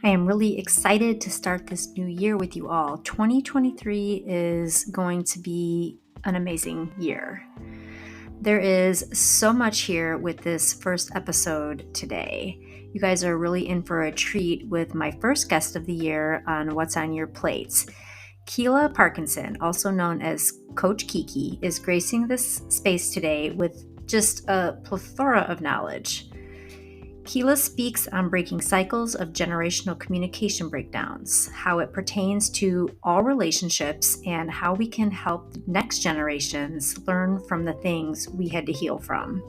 I am really excited to start this new year with you all. 2023 is going to be an amazing year. There is so much here with this first episode today. You guys are really in for a treat with my first guest of the year on What's on Your Plates. Kealah Parkinson, also known as Coach Kiki, is gracing this space today with just a plethora of knowledge. Kealah speaks on breaking cycles of generational communication breakdowns, how it pertains to all relationships, and how we can help next generations learn from the things we had to heal from.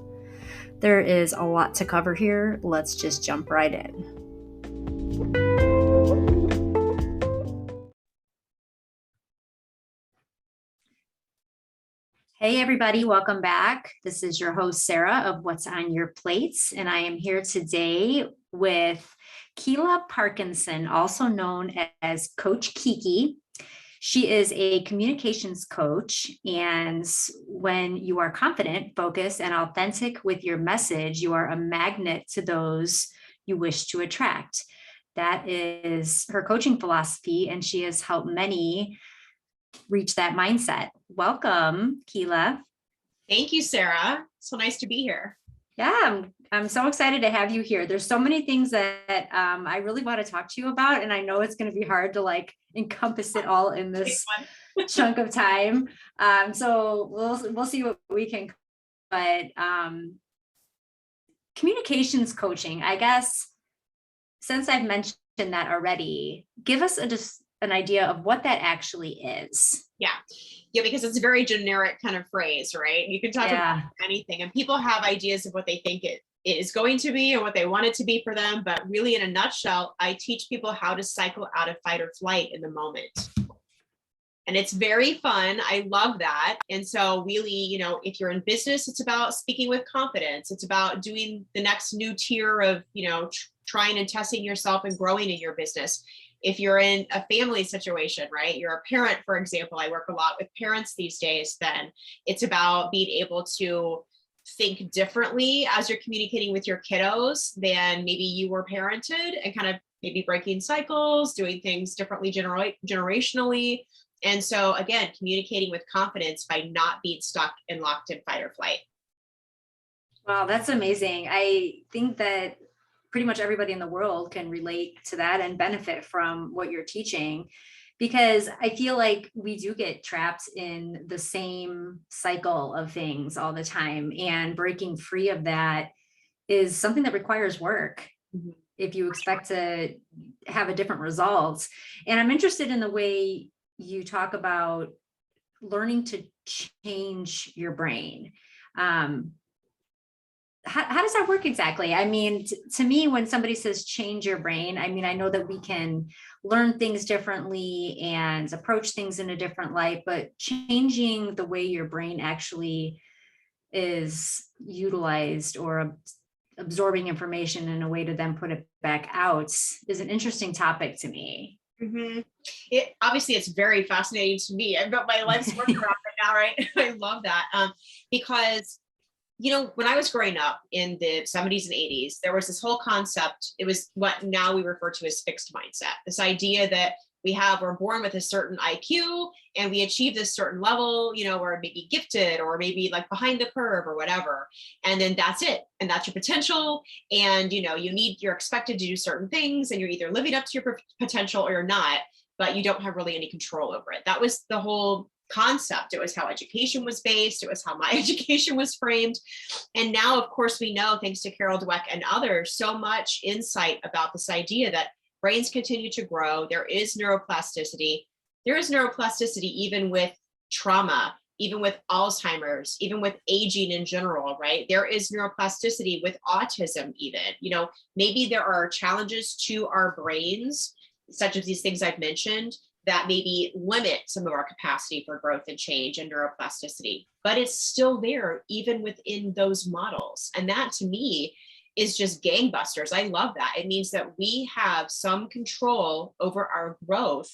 There is a lot to cover here. Let's just jump right in. Hey everybody, welcome back. This is your host Sarah of What's on Your Plates, and I am here today with Kealah Parkinson, also known as Coach Kiki. She is a communications coach, and when you are confident, focused, and authentic with your message, you are a magnet to those you wish to attract. That is her coaching philosophy, and she has helped many reach that mindset. Welcome, Kealah. Thank you, Sarah. So nice to be here. Yeah, I'm so excited to have you here. There's so many things that I really want to talk to you about, and I know it's going to be hard to encompass it all in this chunk of time. So we'll see what we can. But communications coaching, I guess, since I've mentioned that already, give us just an idea of what that actually is. Yeah, because it's a very generic kind of phrase, right? You can talk about anything, and people have ideas of what they think it is going to be and what they want it to be for them. But really, in a nutshell, I teach people how to cycle out of fight or flight in the moment. And it's very fun. I love that. And so really, if you're in business, it's about speaking with confidence. It's about doing the next new tier of, trying and testing yourself and growing in your business. If you're in a family situation, right? You're a parent, for example. I work a lot with parents these days. Then it's about being able to think differently as you're communicating with your kiddos than maybe you were parented, and kind of maybe breaking cycles, doing things differently generationally. And so again, communicating with confidence by not being stuck and locked in fight or flight. Wow, that's amazing. I think that pretty much everybody in the world can relate to that and benefit from what you're teaching, because I feel like we do get trapped in the same cycle of things all the time, and breaking free of that is something that requires work if you expect to have a different result. And I'm interested in the way you talk about learning to change your brain. How does that work exactly? I mean, to me, when somebody says change your brain, I mean, I know that we can learn things differently and approach things in a different light, but changing the way your brain actually is utilized or absorbing information in a way to then put it back out is an interesting topic to me. Mm-hmm. Obviously, it's very fascinating to me. I've got my life's work around it now, right? I love that because when I was growing up in the 70s and 80s, there was this whole concept. It was what now we refer to as fixed mindset. This idea that we're born with a certain IQ and we achieve this certain level, or maybe gifted or maybe behind the curve or whatever. And then that's it. And that's your potential. And, you're expected to do certain things, and you're either living up to your potential or you're not, but you don't have really any control over it. That was the whole concept. It was how education was based. It was how my education was framed. And now, of course, we know, thanks to Carol Dweck and others, so much insight about this idea that brains continue to grow. There is neuroplasticity. There is neuroplasticity even with trauma, even with Alzheimer's, even with aging in general, right? There is neuroplasticity with autism even. Maybe there are challenges to our brains, such as these things I've mentioned, that maybe limit some of our capacity for growth and change and neuroplasticity, but it's still there even within those models. And that to me is just gangbusters. I love that. It means that we have some control over our growth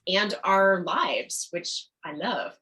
and our lives, which I love.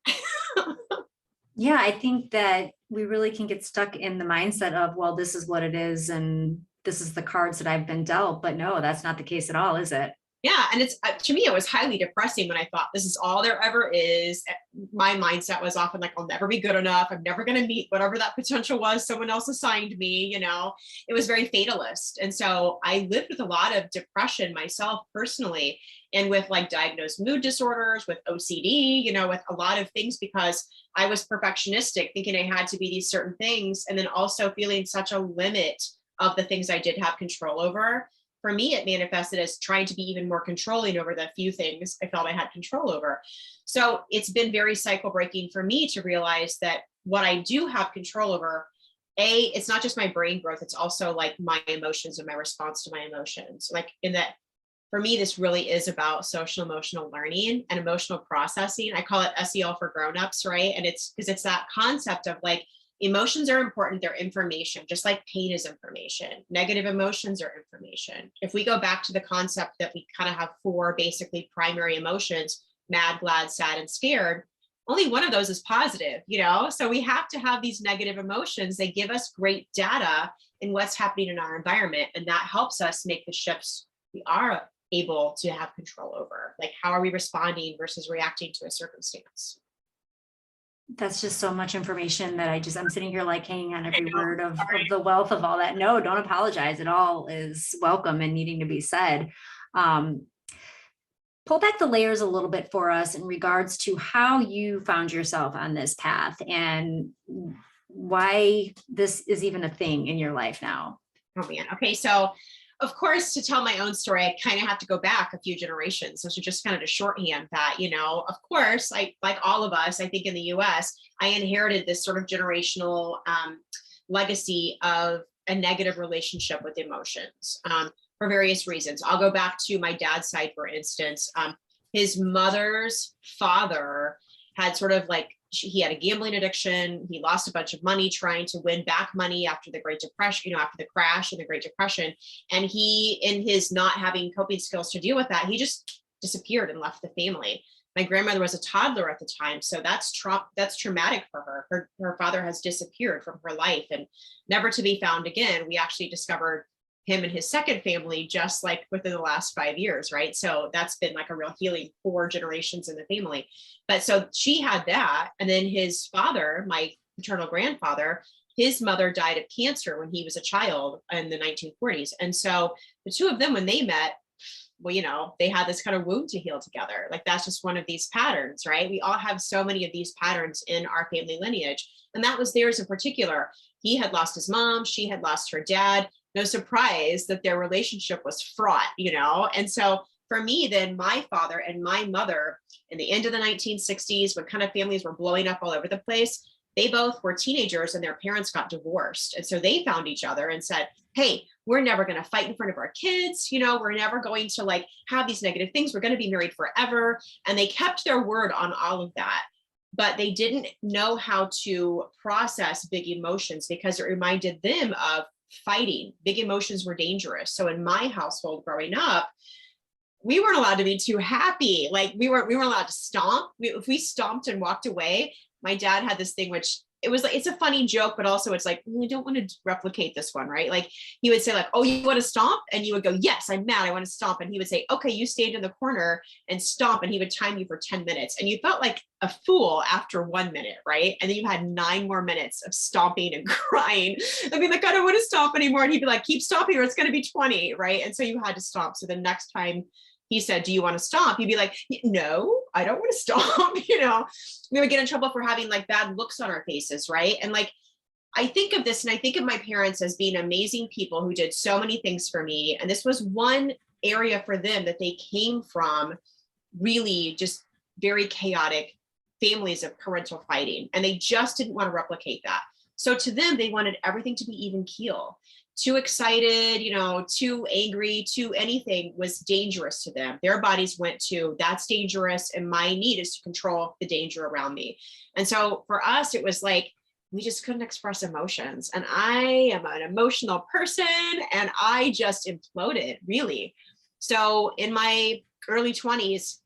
Yeah, I think that we really can get stuck in the mindset of, well, this is what it is, and this is the cards that I've been dealt, but no, that's not the case at all, is it? Yeah. And it's, to me, it was highly depressing when I thought this is all there ever is. My mindset was often like, I'll never be good enough. I'm never going to meet whatever that potential was someone else assigned me, you know. It was very fatalist. And so I lived with a lot of depression myself personally, and with like diagnosed mood disorders, with OCD, you know, with a lot of things, because I was perfectionistic, thinking I had to be these certain things, and then also feeling such a limit of the things I did have control over. For me, it manifested as trying to be even more controlling over the few things I felt I had control over. So it's been very cycle breaking for me to realize that what I do have control over, it's not just my brain growth, it's also like my emotions and my response to my emotions. Like, in that, for me, this really is about social emotional learning and emotional processing. I call it SEL for grownups, right? And it's because it's that concept of like, emotions are important. They're information, just like pain is information. Negative emotions are information. If we go back to the concept that we kind of have four basically primary emotions: mad, glad, sad, and scared, only one of those is positive, you know? So we have to have these negative emotions. They give us great data in what's happening in our environment. And that helps us make the shifts we are able to have control over. Like, how are we responding versus reacting to a circumstance? That's just so much information that I'm sitting here like hanging on every word of the wealth of all that. No, don't apologize. It all is welcome and needing to be said. Pull back the layers a little bit for us in regards to how you found yourself on this path and why this is even a thing in your life now. Oh man. Okay. So of course, to tell my own story, I kind of have to go back a few generations. So to just kind of to shorthand that, you know, of course, like all of us, I think in the US, I inherited this sort of generational legacy of a negative relationship with emotions for various reasons. I'll go back to my dad's side, for instance. His mother's father had sort of like, he had a gambling addiction. He lost a bunch of money trying to win back money after the Great Depression, you know, after the crash and the Great Depression. And he, in his not having coping skills to deal with that, he just disappeared and left the family. My grandmother was a toddler at the time, so that's traumatic for her. Her father has disappeared from her life and never to be found again. We actually discovered him and his second family just like within the last 5 years, right? So that's been like a real healing, 4 generations in the family. But so she had that. And then his father, my paternal grandfather, his mother died of cancer when he was a child in the 1940s. And so the two of them, when they met, well, you know, they had this kind of wound to heal together. Like, that's just one of these patterns, right? We all have so many of these patterns in our family lineage. And that was theirs in particular. He had lost his mom. She had lost her dad. No surprise that their relationship was fraught, you know? And so for me, then my father and my mother in the end of the 1960s, when kind of families were blowing up all over the place, they both were teenagers and their parents got divorced. And so they found each other and said, hey, we're never going to fight in front of our kids. You know, we're never going to like have these negative things. We're going to be married forever. And they kept their word on all of that. But they didn't know how to process big emotions because it reminded them of fighting. Big emotions were dangerous. So in my household growing up, we weren't allowed to be too happy. Like we weren't allowed to stomp. If we stomped and walked away, my dad had this thing, which it was like, it's a funny joke, but also it's like, I don't want to replicate this one, right? Like he would say like, oh, you want to stomp? And you would go, yes, I'm mad. I want to stomp. And he would say, okay, you stand in the corner and stomp. And he would time you for 10 minutes. And you felt like a fool after 1 minute, right? And then you had 9 more minutes of stomping and crying. I mean, like, I don't want to stomp anymore. And he'd be like, keep stomping or it's going to be 20, right? And so you had to stomp. So the next time he said, do you want to stomp? You'd be like, no, I don't want to stomp. You know, we would get in trouble for having like bad looks on our faces. Right. And like, I think of this and I think of my parents as being amazing people who did so many things for me. And this was one area for them that they came from really just very chaotic families of parental fighting. And they just didn't want to replicate that. So to them, they wanted everything to be even keel. Too excited, you know, too angry, too anything was dangerous to them. Their bodies went to, that's dangerous. And my need is to control the danger around me. And so for us, it was like, we just couldn't express emotions. And I am an emotional person and I just imploded, really. So in my early 20s,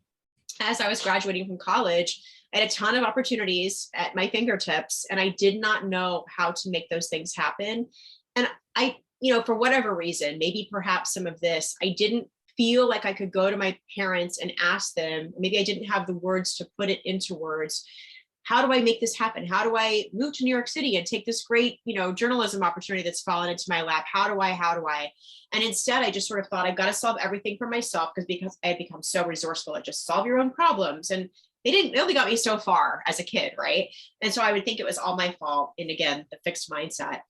as I was graduating from college, I had a ton of opportunities at my fingertips and I did not know how to make those things happen. And for whatever reason, maybe perhaps some of this, I didn't feel like I could go to my parents and ask them, maybe I didn't have the words to put it into words. How do I make this happen? How do I move to New York City and take this great, journalism opportunity that's fallen into my lap? How do I? And instead, I just sort of thought, I've got to solve everything for myself, because I had become so resourceful at just solve your own problems. And they only got me so far as a kid, right? And so I would think it was all my fault. And again, the fixed mindset.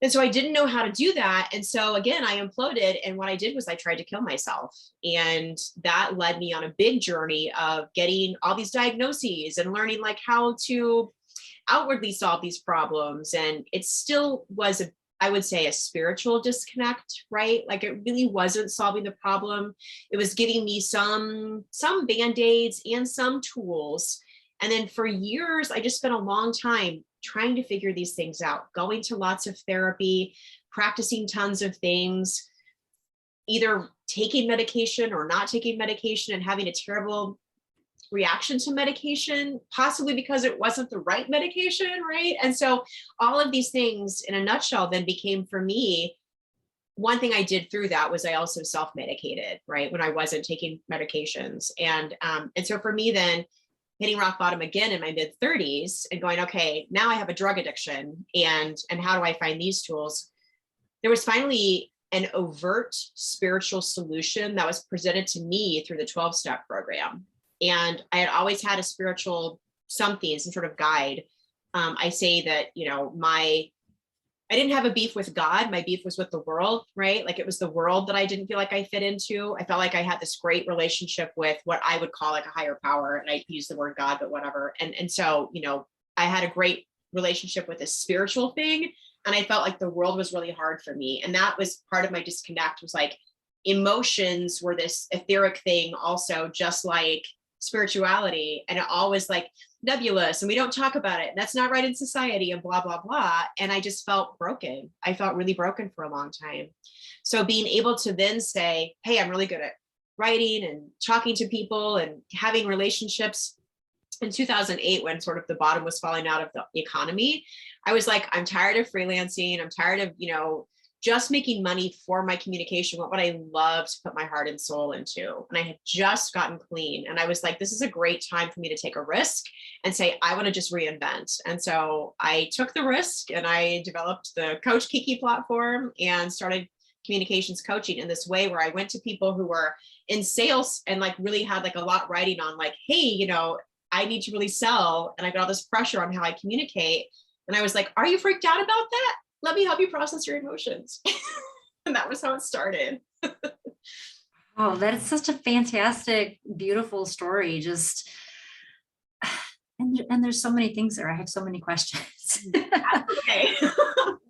And so I didn't know how to do that. And so again, I imploded. And what I did was I tried to kill myself. And that led me on a big journey of getting all these diagnoses and learning like how to outwardly solve these problems. And it still was, I would say, a spiritual disconnect, right? Like it really wasn't solving the problem. It was giving me some Band-Aids and some tools. And then for years, I just spent a long time trying to figure these things out, going to lots of therapy, practicing tons of things, either taking medication or not taking medication and having a terrible reaction to medication, possibly because it wasn't the right medication, right? And so all of these things in a nutshell then became, for me, one thing I did through that was I also self-medicated, right? When I wasn't taking medications. And so for me then, hitting rock bottom again in my mid 30s and going, okay, now I have a drug addiction, and how do I find these tools? There was finally an overt spiritual solution that was presented to me through the 12-step program. And I had always had a spiritual something, some sort of guide. I say that, I didn't have a beef with God. My beef was with the world, right? Like it was the world that I didn't feel like I fit into. I felt like I had this great relationship with what I would call like a higher power. And I use the word God, but whatever. And so, I had a great relationship with this spiritual thing. And I felt like the world was really hard for me. And that was part of my disconnect, was like emotions were this etheric thing also, just like spirituality. And it all was like nebulous and we don't talk about it. And that's not right in society and blah, blah, blah. And I just felt broken. I felt really broken for a long time. So being able to then say, hey, I'm really good at writing and talking to people and having relationships. In 2008, when sort of the bottom was falling out of the economy, I was like, I'm tired of freelancing. I'm tired of, just making money for my communication, what I love to put my heart and soul into. And I had just gotten clean. And I was like, this is a great time for me to take a risk and say, I want to just reinvent. And so I took the risk and I developed the Coach Kiki platform and started communications coaching in this way, where I went to people who were in sales and like really had like a lot riding on like, hey, I need to really sell. And I got all this pressure on how I communicate. And I was like, are you freaked out about that? Let me help you process your emotions. And that was how it started. Oh, that is such a fantastic, beautiful story. Just, and there's so many things there. I have so many questions. Okay.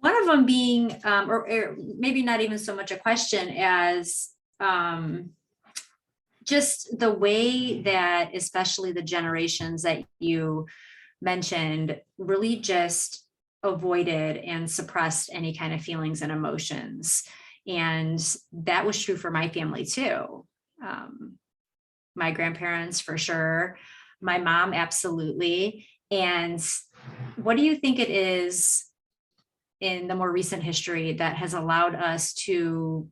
One of them being, or maybe not even so much a question as just the way that, especially the generations that you mentioned, really just avoided and suppressed any kind of feelings and emotions. And that was true for my family too. My grandparents, for sure. My mom, absolutely. And what do you think it is in the more recent history that has allowed us to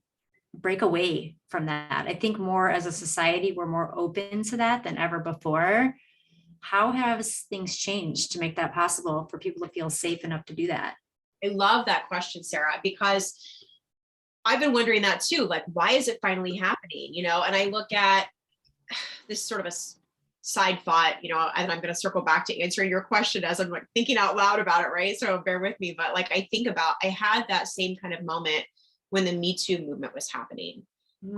break away from that? I think more as a society, we're more open to that than ever before. How have things changed to make that possible for people to feel safe enough to do that? I love that question, Sarah, because I've been wondering that too. Like, why is it finally happening? And I look at this sort of a side thought, and I'm going to circle back to answering your question as I'm like thinking out loud about it, right? So bear with me. But like, I had that same kind of moment when the Me Too movement was happening.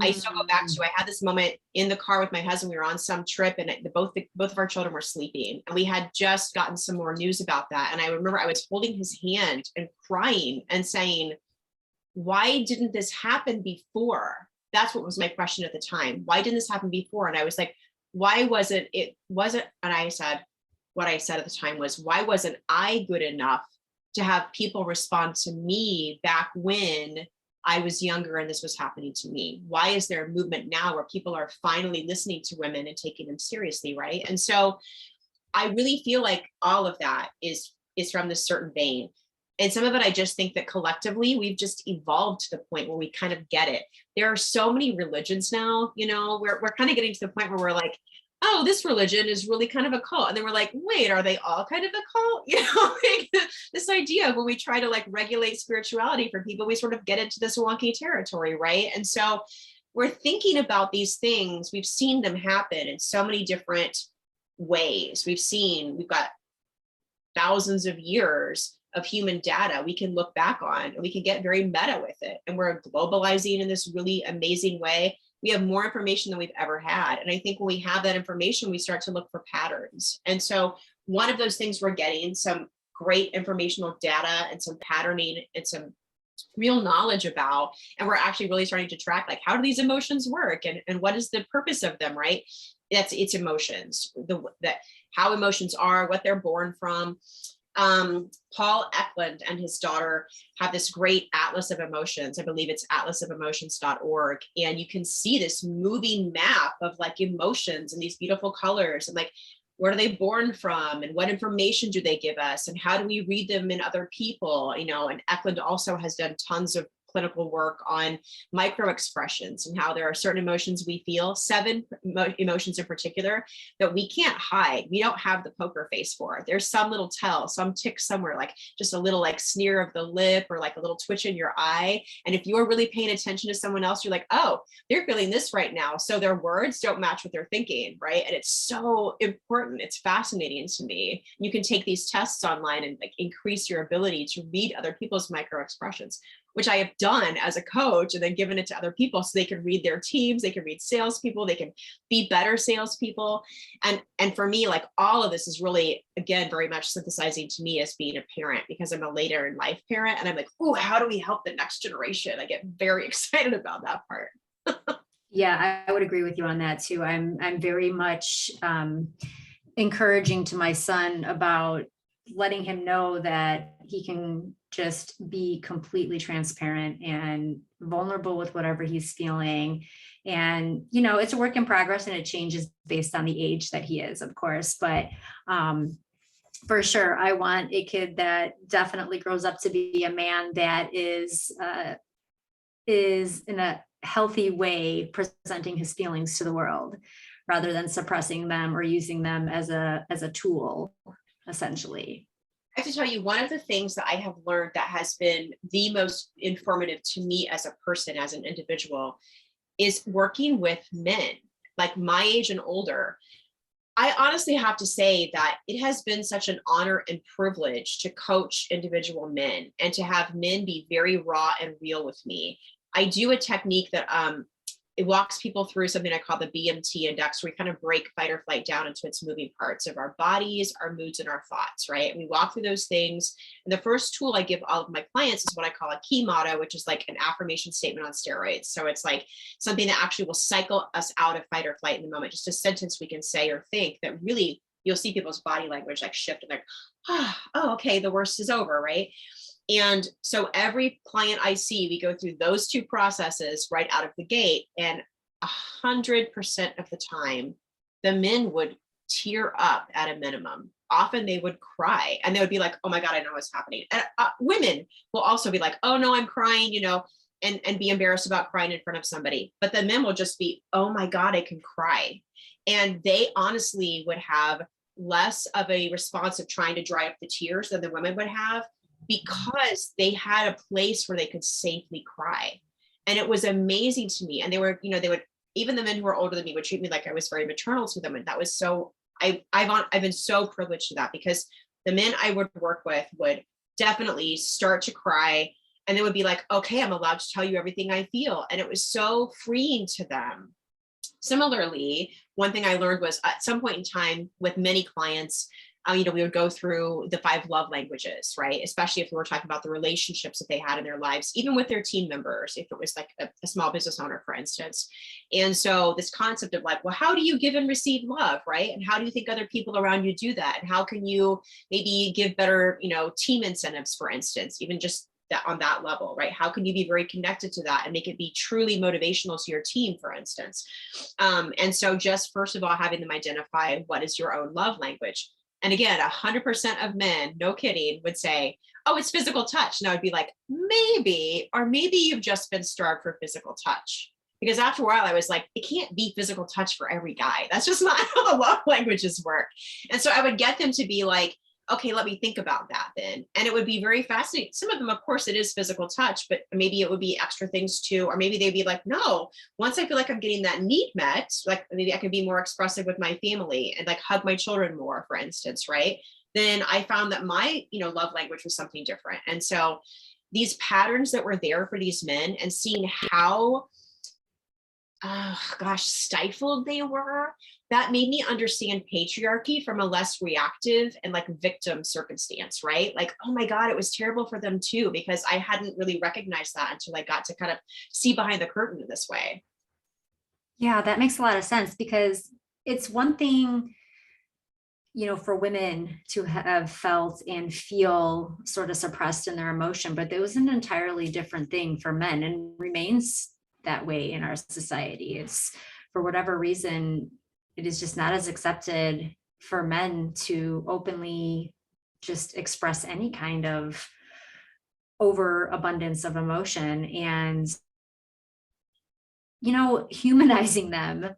I still go back to, I had this moment in the car with my husband. We were on some trip and both of our children were sleeping, and we had just gotten some more news about that. And I remember I was holding his hand and crying and saying, why didn't this happen before? That's what was my question at the time. Why didn't this happen before? And I was like, why wasn't it, and I said, what I said at the time was, why wasn't I good enough to have people respond to me back when I was younger and this was happening to me? Why is there a movement now where people are finally listening to women and taking them seriously, right? And so I really feel like all of that is from this certain vein. And some of it, I just think that collectively we've just evolved to the point where we kind of get it. There are so many religions now, we're kind of getting to the point where we're like, oh, this religion is really kind of a cult. And then we're like, wait, are they all kind of a cult? Like this idea of when we try to like regulate spirituality for people, we sort of get into this wonky territory, right? And so we're thinking about these things. We've seen them happen in so many different ways. We've got thousands of years of human data we can look back on, and we can get very meta with it. And we're globalizing in this really amazing way. We have more information than we've ever had. And I think when we have that information, we start to look for patterns. And so one of those things we're getting some great informational data and some patterning and some real knowledge about, and we're actually really starting to track, like, how do these emotions work, and what is the purpose of them, right? It's emotions, how emotions are, what they're born from. Paul Eklund and his daughter have this great atlas of emotions. I believe it's atlasofemotions.org. And you can see this moving map of like emotions and these beautiful colors, and like, where are they born from, and what information do they give us, and how do we read them in other people? And Eklund also has done tons of clinical work on micro expressions and how there are certain emotions we feel, 7 emotions in particular, that we can't hide. We don't have the poker face for. There's some little tell, some tick somewhere, like just a little like sneer of the lip or like a little twitch in your eye. And if you're really paying attention to someone else, you're like, oh, they're feeling this right now. So their words don't match what they're thinking, right? And it's so important. It's fascinating to me. You can take these tests online and like increase your ability to read other people's micro expressions, which I have done as a coach, and then given it to other people so they can read their teams, they can read salespeople, they can be better salespeople. And for me, like, all of this is really, again, very much synthesizing to me as being a parent, because I'm a later in life parent, and I'm like, oh, how do we help the next generation? I get very excited about that part. Yeah, I would agree with you on that too. I'm very much encouraging to my son about letting him know that he can just be completely transparent and vulnerable with whatever he's feeling. And, it's a work in progress, and it changes based on the age that he is, of course. But for sure, I want a kid that definitely grows up to be a man that is in a healthy way presenting his feelings to the world, rather than suppressing them or using them as a tool, essentially. I have to tell you, one of the things that I have learned that has been the most informative to me as a person, as an individual, is working with men like my age and older. I honestly have to say that it has been such an honor and privilege to coach individual men and to have men be very raw and real with me. I do a technique that it walks people through something I call the BMT index, where we kind of break fight or flight down into its moving parts of our bodies, our moods, and our thoughts, right? And we walk through those things. And the first tool I give all of my clients is what I call a key motto, which is like an affirmation statement on steroids. So it's like something that actually will cycle us out of fight or flight in the moment, just a sentence we can say or think that really, you'll see people's body language like shift, and like, oh, okay, the worst is over, right? And so every client I see, we go through those 2 processes right out of the gate. And 100% of the time, the men would tear up at a minimum. Often they would cry, and they would be like, oh my God, I know what's happening. And women will also be like, oh no, I'm crying, and be embarrassed about crying in front of somebody. But the men will just be, oh my God, I can cry. And they honestly would have less of a response of trying to dry up the tears than the women would have, because they had a place where they could safely cry. And it was amazing to me. And they would, even the men who were older than me would treat me like I was very maternal to them. And that was so, I've been so privileged to that, because the men I would work with would definitely start to cry, and they would be like, okay, I'm allowed to tell you everything I feel. And it was so freeing to them. Similarly, one thing I learned was at some point in time with many clients, we would go through the 5 love languages, right? Especially if we were talking about the relationships that they had in their lives, even with their team members, if it was like a small business owner, for instance. And so this concept of like, well, how do you give and receive love, right? And how do you think other people around you do that? And how can you maybe give better, team incentives, for instance, even just that on that level, right? How can you be very connected to that and make it be truly motivational to your team, for instance? And so just first of all, having them identify what is your own love language. And again, 100% of men, no kidding, would say, oh, it's physical touch. And I would be like, maybe, or maybe you've just been starved for physical touch. Because after a while, I was like, it can't be physical touch for every guy. That's just not how the love languages work. And so I would get them to be like, okay, let me think about that then. And it would be very fascinating. Some of them, of course, it is physical touch, but maybe it would be extra things too. Or maybe they'd be like, no, once I feel like I'm getting that need met, like maybe I can be more expressive with my family and like hug my children more, for instance, right? Then I found that my, love language was something different. And so these patterns that were there for these men and seeing how, stifled they were, that made me understand patriarchy from a less reactive and like victim circumstance, right? Like, oh my God, it was terrible for them too, because I hadn't really recognized that until I got to kind of see behind the curtain in this way. Yeah, that makes a lot of sense, because it's one thing, for women to have felt and feel sort of suppressed in their emotion, but it was an entirely different thing for men, and remains that way in our society. It's, for whatever reason, it is just not as accepted for men to openly just express any kind of overabundance of emotion, and humanizing them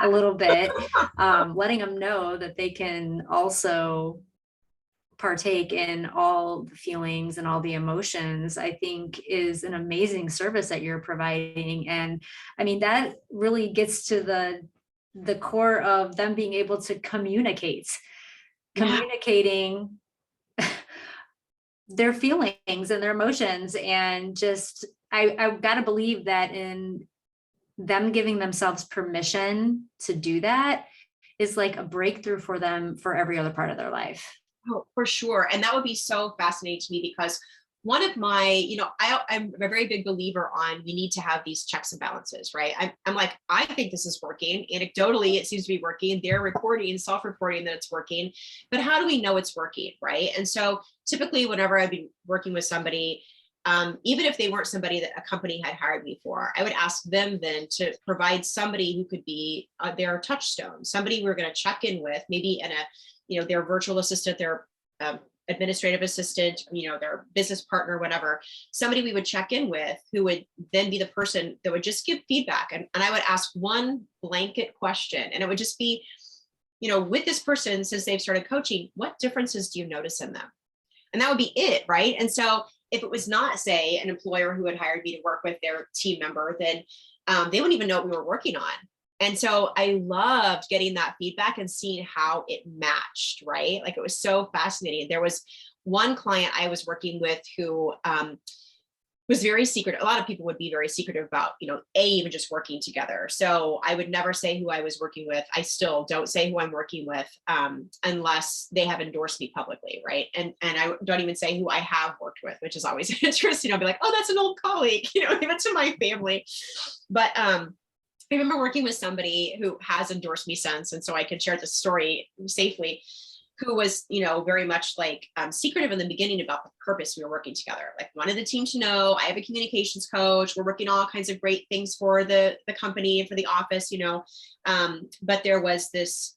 a little bit, letting them know that they can also partake in all the feelings and all the emotions, I think is an amazing service that you're providing. And I mean, that really gets to the core of them being able to communicating their feelings and their emotions. And just, I've got to believe that in them giving themselves permission to do that is like a breakthrough for them for every other part of their life. Oh, for sure. And that would be so fascinating to me, because one of my, I'm a very big believer on, you need to have these checks and balances, right? I'm like, I think this is working. Anecdotally, it seems to be working. They're reporting, self-reporting that it's working, but how do we know it's working, right? And so typically whenever I've been working with somebody, even if they weren't somebody that a company had hired me for, I would ask them then to provide somebody who could be their touchstone, somebody we're going to check in with, maybe in a, their virtual assistant, their administrative assistant, their business partner, whatever, somebody we would check in with who would then be the person that would just give feedback. And I would ask one blanket question, and it would just be, with this person, since they've started coaching, what differences do you notice in them? And that would be it, right? And so if it was not, say, an employer who had hired me to work with their team member, then they wouldn't even know what we were working on. And so I loved getting that feedback and seeing how it matched, right? Like, it was so fascinating. There was one client I was working with who was very secretive. A lot of people would be very secretive about, even just working together. So I would never say who I was working with. I still don't say who I'm working with unless they have endorsed me publicly, right? And I don't even say who I have worked with, which is always interesting. I'll be like, oh, that's an old colleague, even to my family. But I remember working with somebody who has endorsed me since, and so I can share the story safely, who was, very much like secretive in the beginning about the purpose we were working together. Like, wanted the team to know I have a communications coach. We're working on all kinds of great things for the company and for the office, but there was this,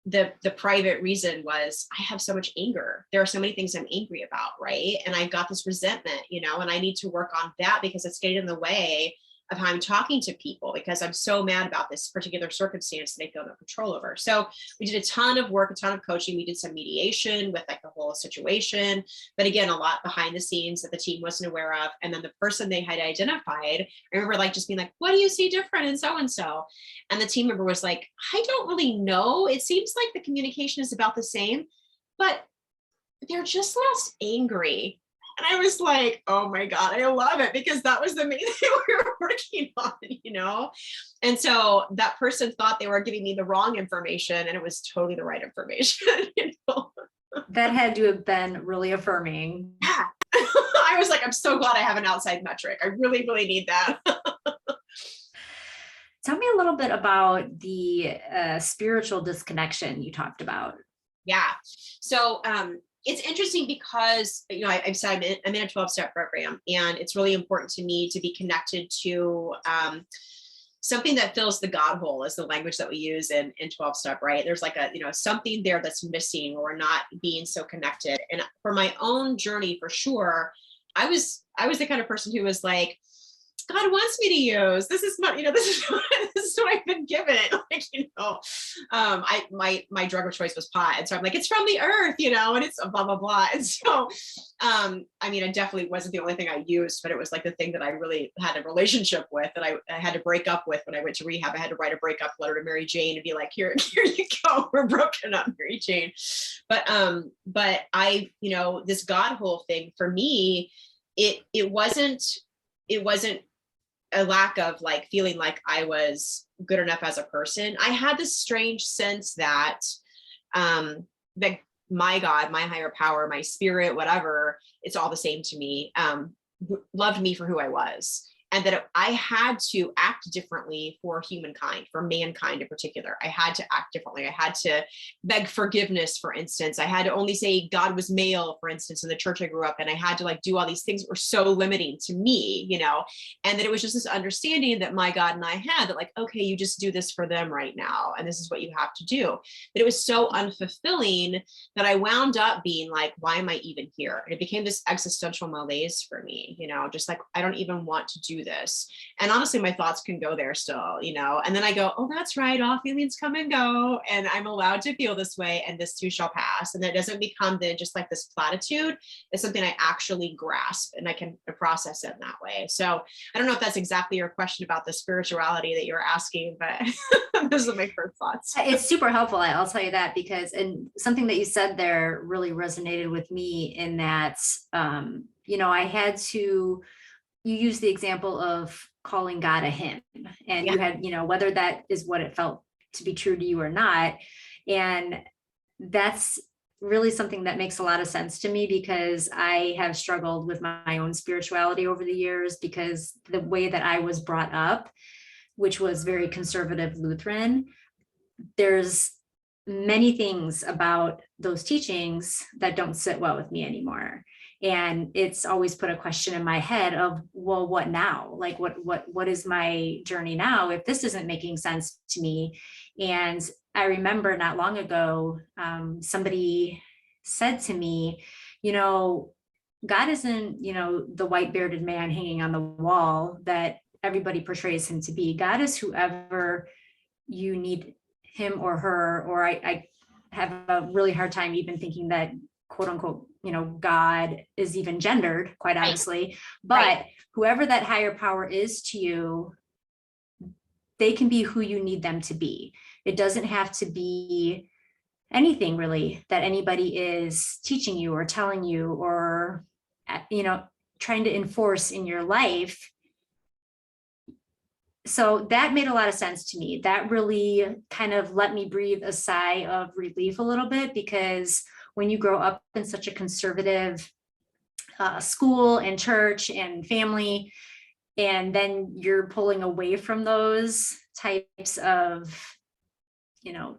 the private reason was, I have so much anger. There are so many things I'm angry about, right? And I've got this resentment, and I need to work on that because it's getting in the way of how I'm talking to people, because I'm so mad about this particular circumstance that I feel no control over. So we did a ton of work, a ton of coaching. We did some mediation with like the whole situation, but again, a lot behind the scenes that the team wasn't aware of. And then the person they had identified, I remember like just being like, what do you see different in so-and-so? And the team member was like, I don't really know. It seems like the communication is about the same, but they're just less angry. And I was like, oh my God, I love it, because that was the main thing we were working on, And so that person thought they were giving me the wrong information, and it was totally the right information. That had to have been really affirming. Yeah. I was like, I'm so glad I have an outside metric. I really, really need that. Tell me a little bit about the spiritual disconnection you talked about. Yeah. So, it's interesting because, I've said I'm in a 12-step program, and it's really important to me to be connected to something that fills the God hole is the language that we use in 12 step, right? There's like a, something there that's missing, or we're not being so connected. And for my own journey, for sure, I was the kind of person who was like, God wants me to use, this is not, this is what I've been given. Like, my drug of choice was pot. And so I'm like, it's from the earth, and it's blah, blah, blah. And so, it definitely wasn't the only thing I used, but it was like the thing that I really had a relationship with, that I had to break up with when I went to rehab. I had to write a breakup letter to Mary Jane and be like, here you go. We're broken up, Mary Jane. But I, this God hole thing for me, it wasn't a lack of like feeling like I was good enough as a person. I had this strange sense that that my God, my higher power, my spirit, whatever, it's all the same to me, loved me for who I was. And that I had to act differently for humankind, for mankind in particular. I had to act differently. I had to beg forgiveness, for instance. I had to only say God was male, for instance, in the church I grew up in. I had to like do all these things that were so limiting to me, and that it was just this understanding that my God and I had that like, okay, you just do this for them right now. And this is what you have to do. But it was so unfulfilling that I wound up being like, why am I even here? And it became this existential malaise for me, just like, I don't even want to do this. And honestly, my thoughts can go there still, and then I go, oh, that's right. All feelings come and go. And I'm allowed to feel this way. And this too shall pass. And that doesn't become then just like this platitude. It's something I actually grasp and I can process it in that way. So I don't know if that's exactly your question about the spirituality that you're asking, but those are my first thoughts. It's super helpful. I'll tell you that, because, and something that you said there really resonated with me in that, I had to, you use the example of calling God a him, and you had, whether that is what it felt to be true to you or not. And that's really something that makes a lot of sense to me, because I have struggled with my own spirituality over the years, because the way that I was brought up, which was very conservative Lutheran, there's many things about those teachings that don't sit well with me anymore. And it's always put a question in my head of, well, what now? Like, what is my journey now if this isn't making sense to me? And I remember not long ago, somebody said to me, God isn't, the white bearded man hanging on the wall that everybody portrays him to be. God is whoever you need him or her, or I have a really hard time even thinking that, quote unquote, God is even gendered, quite honestly, but whoever that higher power is to you, they can be who you need them to be. It doesn't have to be anything really that anybody is teaching you or telling you or, trying to enforce in your life. So that made a lot of sense to me. That really kind of let me breathe a sigh of relief a little bit, because when you grow up in such a conservative school and church and family, and then you're pulling away from those types of,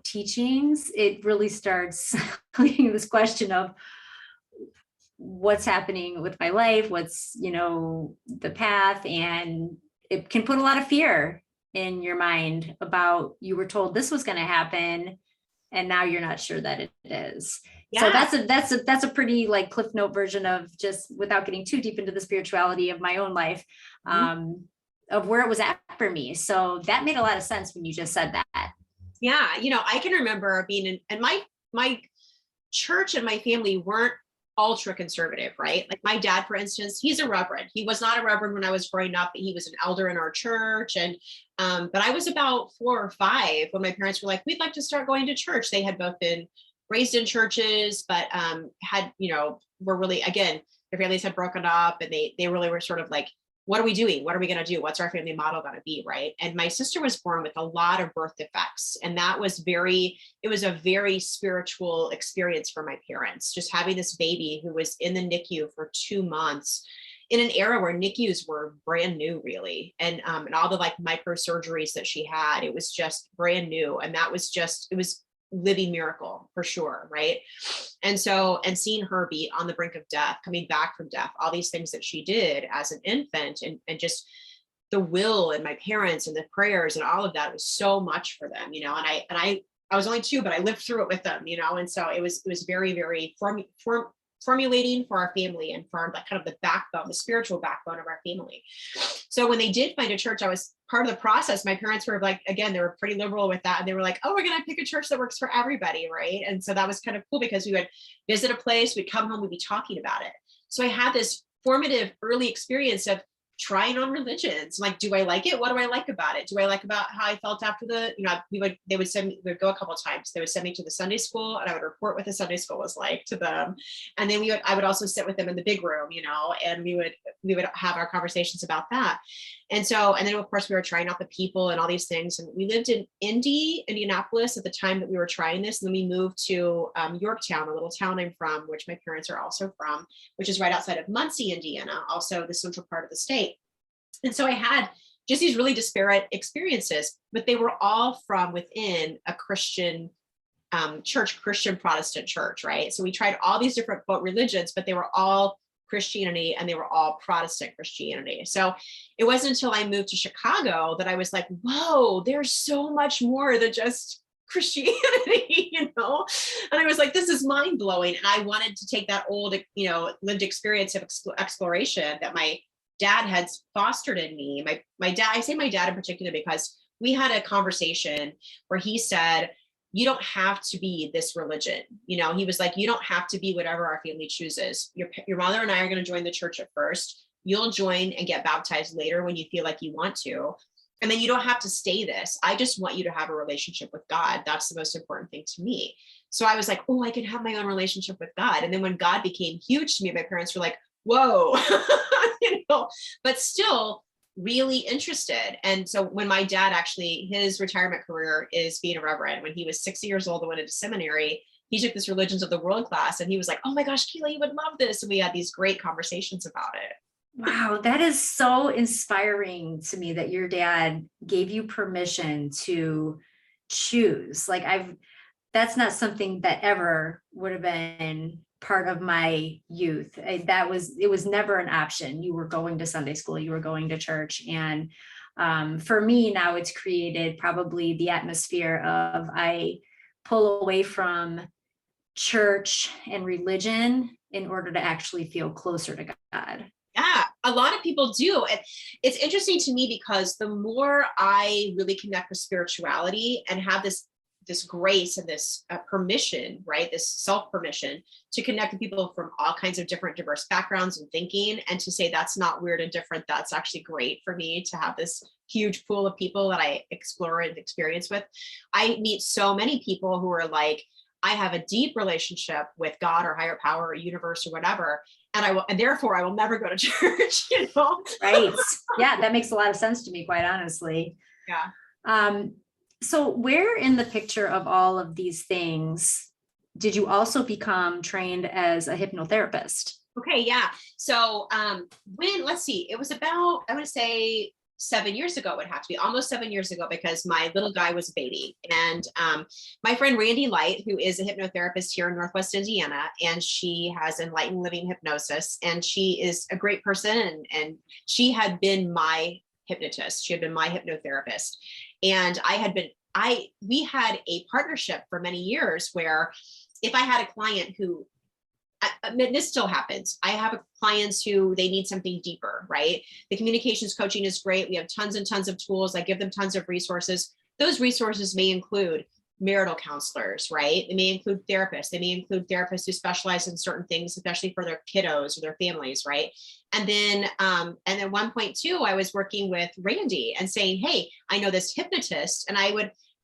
teachings, it really starts leading this question of what's happening with my life, what's, the path, and it can put a lot of fear in your mind about, you were told this was going to happen, and now you're not sure that it is. Yeah. So that's a pretty like Cliff Note version of, just without getting too deep into the spirituality of my own life, of where it was at for me. So that made a lot of sense when you just said that. Yeah. I can remember being in, and my church and my family weren't ultra conservative, right? Like my dad, for instance, he's a reverend. He was not a reverend when I was growing up, but he was an elder in our church. And, but I was about 4 or 5 when my parents were like, we'd like to start going to church. They had both been raised in churches, but had, were really, again, their families had broken up, and they really were sort of like, what are we doing? What are we going to do? What's our family model going to be? Right. And my sister was born with a lot of birth defects. And that was it was a very spiritual experience for my parents, just having this baby who was in the NICU for 2 months in an era where NICUs were brand new, really. And all the like microsurgeries that she had, it was just brand new. And that was it was living miracle for sure. Right. And so, and seeing her be on the brink of death, coming back from death, all these things that she did as an infant, and just the will and my parents and the prayers and all of that was so much for them, you know, and I was only 2, but I lived through it with them, you know, and so it was very, very formulating for our family and for that kind of the backbone, the spiritual backbone of our family. So when they did find a church, I was part of the process. My parents were like, again, they were pretty liberal with that. And they were like, oh, we're going to pick a church that works for everybody. Right. And so that was kind of cool because we would visit a place, we'd come home, we'd be talking about it. So I had this formative early experience of trying on religions. Like, do I like it? What do I like about it? Do I like about how I felt after the, you know, they would send me, we'd go a couple of times. They would send me to the Sunday school and I would report what the Sunday school was like to them. And then I would also sit with them in the big room, you know, and we would have our conversations about that. And so, and then of course we were trying out the people and all these things. And we lived in Indianapolis at the time that we were trying this. And then we moved to Yorktown, a little town I'm from, which my parents are also from, which is right outside of Muncie, Indiana, also the central part of the state. And so I had just these really disparate experiences, but they were all from within a Christian church, Christian Protestant church, right? So we tried all these different religions, but they were all Christianity and they were all Protestant Christianity. So it wasn't until I moved to Chicago that I was like, whoa, there's so much more than just Christianity, you know? And I was like, this is mind blowing. And I wanted to take that old, you know, lived experience of exploration that my dad had fostered in me. My dad, I say my dad in particular, because we had a conversation where he said, you don't have to be this religion. You know, he was like, you don't have to be whatever our family chooses. Your mother and I are going to join the church at first. You'll join and get baptized later when you feel like you want to. And then you don't have to stay this. I just want you to have a relationship with God. That's the most important thing to me. So I was like, oh, I can have my own relationship with God. And then when God became huge to me, my parents were like, whoa, you know, but still really interested. And so when my dad actually, his retirement career is being a reverend. When he was 60 years old and went into seminary, he took this Religions of the World class and he was like, oh my gosh, Kealah, you would love this. And we had these great conversations about it. Wow, that is so inspiring to me that your dad gave you permission to choose. Like that's not something that ever would have been part of my youth. It was never an option. You were going to Sunday school, you were going to church. And for me now it's created probably the atmosphere of I pull away from church and religion in order to actually feel closer to God. Yeah, a lot of people do. And it's interesting to me because the more I really connect with spirituality and have this grace and this permission, right? This self-permission to connect with people from all kinds of different diverse backgrounds and thinking, and to say that's not weird and different. That's actually great for me to have this huge pool of people that I explore and experience with. I meet so many people who are like, I have a deep relationship with God or higher power or universe or whatever. And therefore I will never go to church, you know? Right. Yeah, that makes a lot of sense to me, quite honestly. Yeah. So where in the picture of all of these things did you also become trained as a hypnotherapist? Okay, yeah. So let's see, it was about, I want to say 7 years ago, it would have to be almost 7 years ago, because my little guy was a baby. And my friend Randy Light, who is a hypnotherapist here in Northwest Indiana, and she has Enlightened Living Hypnosis, and she is a great person. And she had been my hypnotist. She had been my hypnotherapist. And we had a partnership for many years where if I had a client who, this still happens. I have clients who they need something deeper, right? The communications coaching is great. We have tons and tons of tools. I give them tons of resources. Those resources may include marital counselors, right? They may include therapists. They may include therapists who specialize in certain things, especially for their kiddos or their families, right? And then at one point too, I was working with Randy and saying, hey, I know this hypnotist, and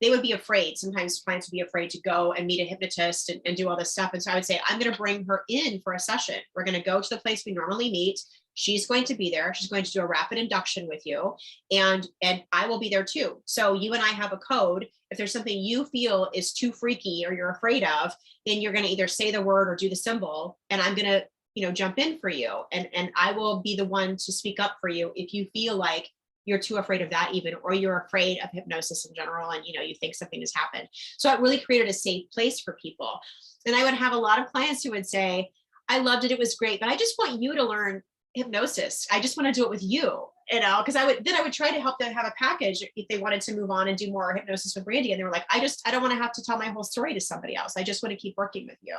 they would be afraid. Sometimes clients would be afraid to go and meet a hypnotist and do all this stuff. And so I would say, I'm going to bring her in for a session. We're going to go to the place we normally meet. She's going to be there. She's going to do a rapid induction with you. And I will be there too. So you and I have a code. If there's something you feel is too freaky or you're afraid of, then you're going to either say the word or do the symbol. And I'm going to, jump in for you. And I will be the one to speak up for you if you feel like you're too afraid of that even, or you're afraid of hypnosis in general. And, you think something has happened. So it really created a safe place for people. And I would have a lot of clients who would say, I loved it. It was great, but I just want you to learn hypnosis. I just want to do it with you, because I would try to help them have a package if they wanted to move on and do more hypnosis with Randy. And they were like, I don't want to have to tell my whole story to somebody else. I just want to keep working with you.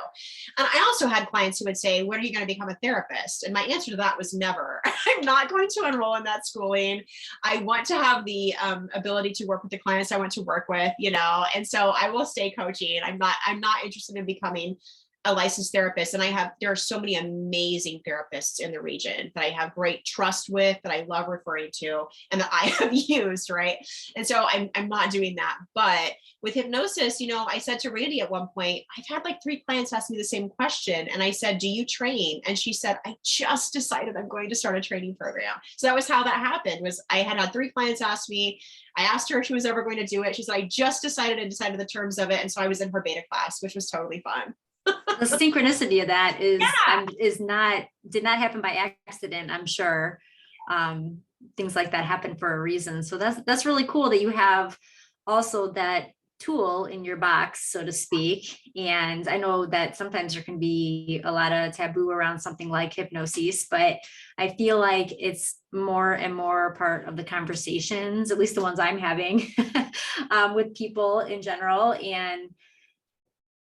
And I also had clients who would say, when are you going to become a therapist? And my answer to that was never. I'm not going to enroll in that schooling. I want to have the ability to work with the clients I want to work with, and so I will stay coaching. I'm not interested in becoming a licensed therapist. And there are so many amazing therapists in the region that I have great trust with, that I love referring to, and that I have used, right? And so I'm not doing that. But with hypnosis, I said to Randy at one point, I've had like 3 clients ask me the same question. And I said, do you train? And she said, I just decided I'm going to start a training program. So that was how that happened. Was I had 3 clients ask me. I asked her if she was ever going to do it. She said, I just decided the terms of it. And so I was in her beta class, which was totally fun. The synchronicity of that did not happen by accident. I'm sure things like that happen for a reason. So that's really cool that you have also that tool in your box, so to speak. And I know that sometimes there can be a lot of taboo around something like hypnosis, but I feel like it's more and more part of the conversations, at least the ones I'm having with people in general. And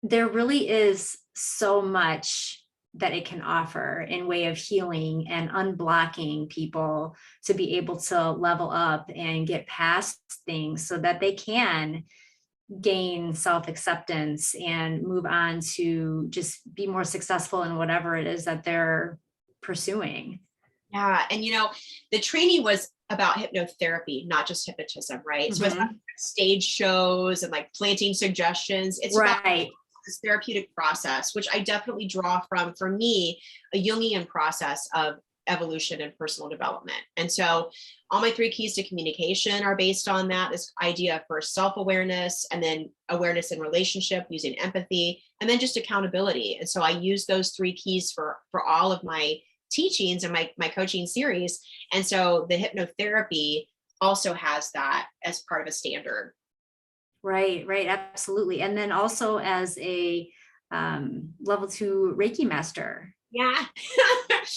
there really is so much that it can offer in way of healing and unblocking people to be able to level up and get past things so that they can gain self-acceptance and move on to just be more successful in whatever it is that they're pursuing. Yeah. And, the training was about hypnotherapy, not just hypnotism, right? Mm-hmm. So it's not stage shows and like planting suggestions. It's about this therapeutic process, which I definitely draw from, for me, a Jungian process of evolution and personal development. And so all my 3 keys to communication are based on that, this idea of first self-awareness, and then awareness in relationship using empathy, and then just accountability. And so I use those 3 keys for all of my teachings and my coaching series. And so the hypnotherapy also has that as part of a standard. Right, absolutely. And then also as a level 2 Reiki master. Yeah.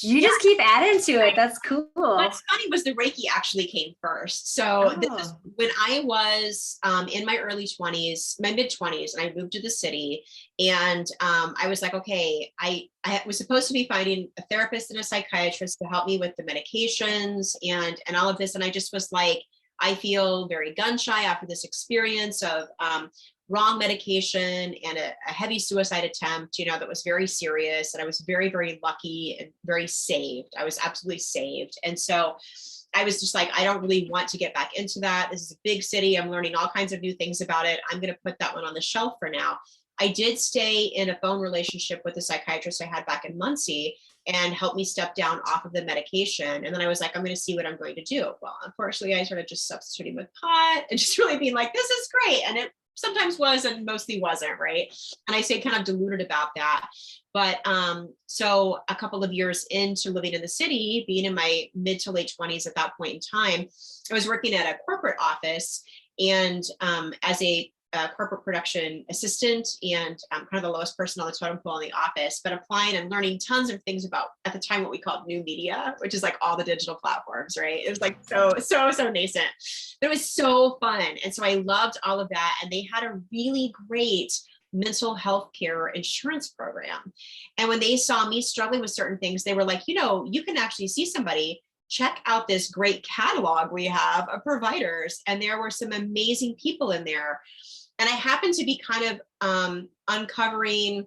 You just keep adding to it. That's cool. What's funny was the Reiki actually came first. So this is when I was in my early 20s, my mid 20s, and I moved to the city. And I was like, okay, I was supposed to be finding a therapist and a psychiatrist to help me with the medications and all of this. And I just was like, I feel very gun shy after this experience of wrong medication and a heavy suicide attempt, that was very serious. And I was very, very lucky and very saved. I was absolutely saved. And so I was just like, I don't really want to get back into that. This is a big city. I'm learning all kinds of new things about it. I'm going to put that one on the shelf for now. I did stay in a phone relationship with a psychiatrist I had back in Muncie and helped me step down off of the medication. And then I was like, I'm going to see what I'm going to do. Well, unfortunately, I started just substituting with pot and just really being like, this is great. And it sometimes was and mostly wasn't, right? And I stayed kind of deluded about that. But so a couple of years into living in the city, being in my mid to late 20s at that point in time, I was working at a corporate office and as a corporate production assistant and kind of the lowest person on the totem pole in the office, but applying and learning tons of things about, at the time, what we called new media, which is like all the digital platforms, right? It was like so nascent, but it was so fun. And so I loved all of that. And they had a really great mental health care insurance program. And when they saw me struggling with certain things, they were like, you can actually see somebody. Check out this great catalog we have of providers. And there were some amazing people in there. And I happened to be kind of uncovering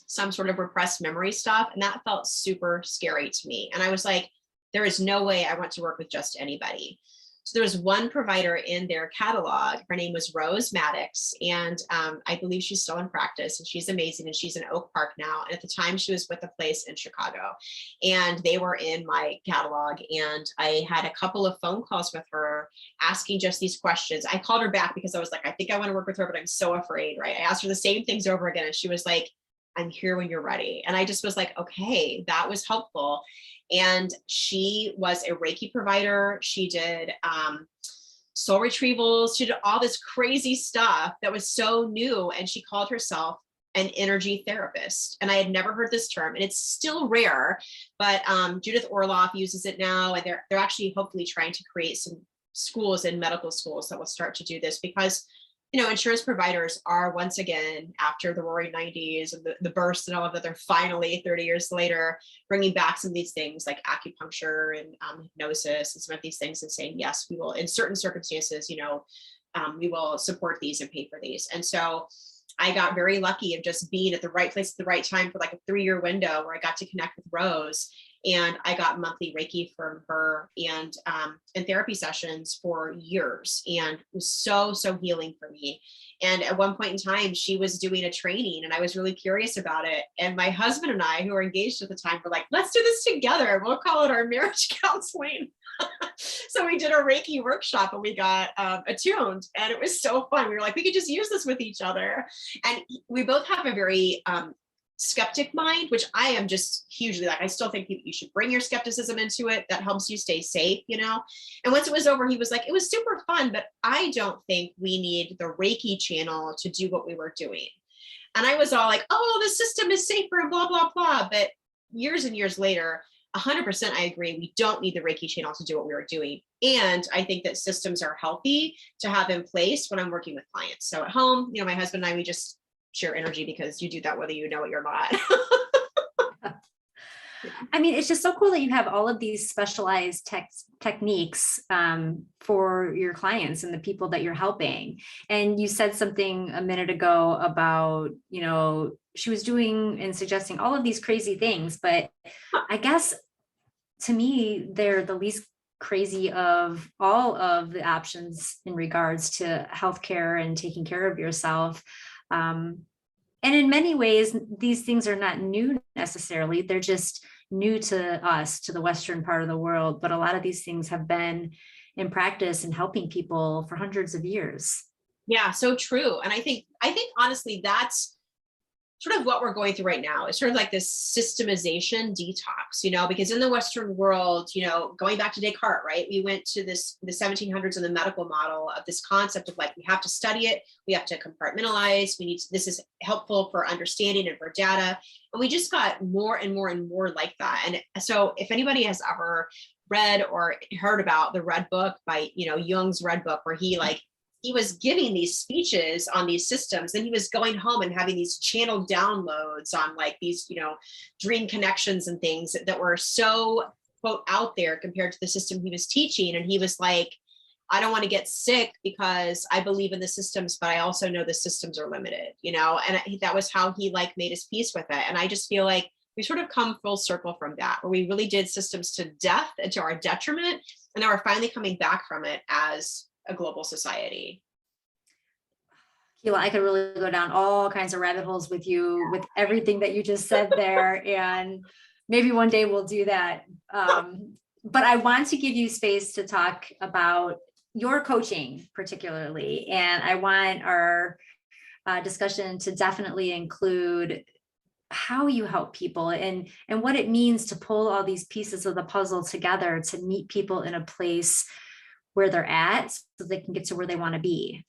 some sort of repressed memory stuff. And that felt super scary to me. And I was like, there is no way I want to work with just anybody. So there was one provider in their catalog. Her name was Rose Maddox. And I believe she's still in practice and she's amazing. And she's in Oak Park now. And at the time she was with a place in Chicago and they were in my catalog. And I had a couple of phone calls with her asking just these questions. I called her back because I was like, I think I want to work with her, but I'm so afraid, right? I asked her the same things over again. And she was like, I'm here when you're ready. And I just was like, okay, that was helpful. And she was a Reiki provider. She did soul retrievals. She did all this crazy stuff that was so new. And she called herself an energy therapist. And I had never heard this term, and it's still rare, but Judith Orloff uses it now. And they're actually hopefully trying to create some schools and medical schools that will start to do this, because insurance providers are, once again, after the roaring 90s and the burst and all of that, they're finally 30 years later bringing back some of these things like acupuncture and hypnosis and some of these things, and saying, yes, we will, in certain circumstances, we will support these and pay for these. And so I got very lucky of just being at the right place at the right time for like a 3-year window where I got to connect with Rose. And I got monthly Reiki from her and therapy sessions for years. And it was so, so healing for me. And at one point in time, she was doing a training and I was really curious about it. And my husband and I, who were engaged at the time, were like, let's do this together. We'll call it our marriage counseling. So we did a Reiki workshop and we got attuned, and it was so fun. We were like, we could just use this with each other. And we both have a very skeptic mind, which I am just hugely like. I still think you should bring your skepticism into it. That helps you stay safe, And once it was over, he was like, it was super fun, but I don't think we need the Reiki channel to do what we were doing. And I was all like, oh, the system is safer and blah, blah, blah. But years and years later, 100% I agree. We don't need the Reiki channel to do what we were doing. And I think that systems are healthy to have in place when I'm working with clients. So at home, my husband and I, we just share energy, because you do that whether you know it or not. I mean, it's just so cool that you have all of these specialized techniques for your clients and the people that you're helping. And you said something a minute ago about, she was doing and suggesting all of these crazy things, but I guess to me, they're the least crazy of all of the options in regards to healthcare and taking care of yourself. And in many ways, these things are not new necessarily. They're just new to us, to the Western part of the world. But a lot of these things have been in practice and helping people for hundreds of years. Yeah, so true. And I think honestly, that's sort of what we're going through right now. It's sort of like this systemization detox, because in the Western world, going back to Descartes, right? We went to the 1700s in the medical model of this concept of like, we have to study it. We have to compartmentalize. This is helpful for understanding and for data. And we just got more and more and more like that. And so if anybody has ever read or heard about the Red Book by, Jung's Red Book, where he was giving these speeches on these systems, then he was going home and having these channel downloads on like these, dream connections and things that were so, quote, out there compared to the system he was teaching. And he was like, I don't want to get sick because I believe in the systems, but I also know the systems are limited, and that was how he made his peace with it. And I just feel like we sort of come full circle from that, where we really did systems to death and to our detriment. And now we're finally coming back from it as a global society. Kealah, I could really go down all kinds of rabbit holes with you, with everything that you just said there. And maybe one day we'll do that. But I want to give you space to talk about your coaching particularly. And I want our discussion to definitely include how you help people and what it means to pull all these pieces of the puzzle together to meet people in a place where they're at so they can get to where they want to be.